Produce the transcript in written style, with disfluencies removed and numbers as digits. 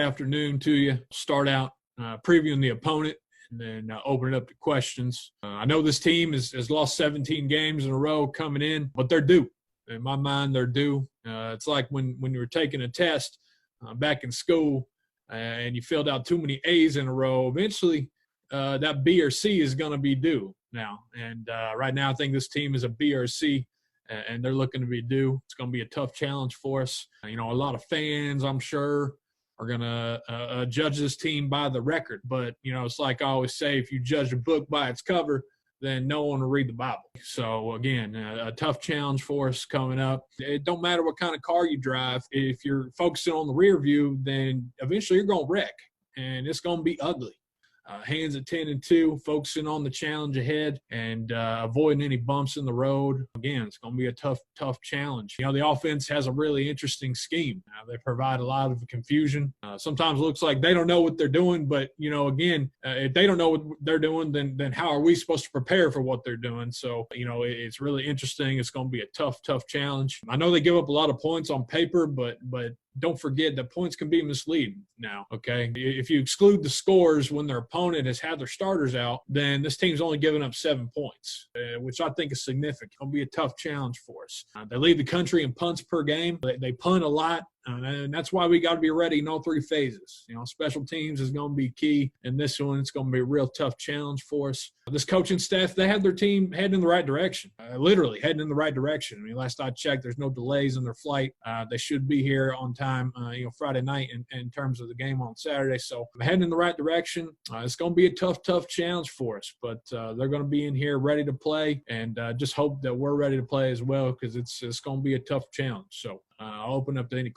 Afternoon to you. Start out previewing the opponent and then open it up to questions. I know this team has lost 17 games in a row coming in, but they're due. In my mind, they're due. It's like when you were taking a test back in school and you filled out too many A's in a row. Eventually, that B or C is going to be due now. And right now, I think this team is a B or C, and they're looking to be due. It's going to be a tough challenge for us. A lot of fans, I'm sure, are going to judge this team by the record. But, it's like I always say, if you judge a book by its cover, then no one will read the Bible. So, again, a tough challenge for us coming up. It don't matter what kind of car you drive. If you're focusing on the rear view, then eventually you're going to wreck, and it's going to be ugly. Hands at 10-2, focusing on the challenge ahead and avoiding any bumps in the road. Again, it's going to be a tough challenge. The offense has a really interesting scheme. They provide a lot of confusion. Sometimes it looks like they don't know what they're doing, but, again, if they don't know what they're doing, then how are we supposed to prepare for what they're doing? So, it's really interesting. It's going to be a tough challenge. I know they give up a lot of points on paper, but don't forget that points can be misleading now, okay? If you exclude the scores when their opponent has had their starters out, then this team's only given up 7 points, which I think is significant. It'll be a tough challenge for us. They lead the country in punts per game. They punt a lot. And that's why we got to be ready in all three phases. Special teams is going to be key. In this one, it's going to be a real tough challenge for us. This coaching staff, they have their team heading in the right direction, literally heading in the right direction. Last I checked, there's no delays in their flight. They should be here on time, Friday night in terms of the game on Saturday. So I'm heading in the right direction. It's going to be a tough challenge for us, but they're going to be in here ready to play, and just hope that we're ready to play as well, because it's going to be a tough challenge. So I'll open up to any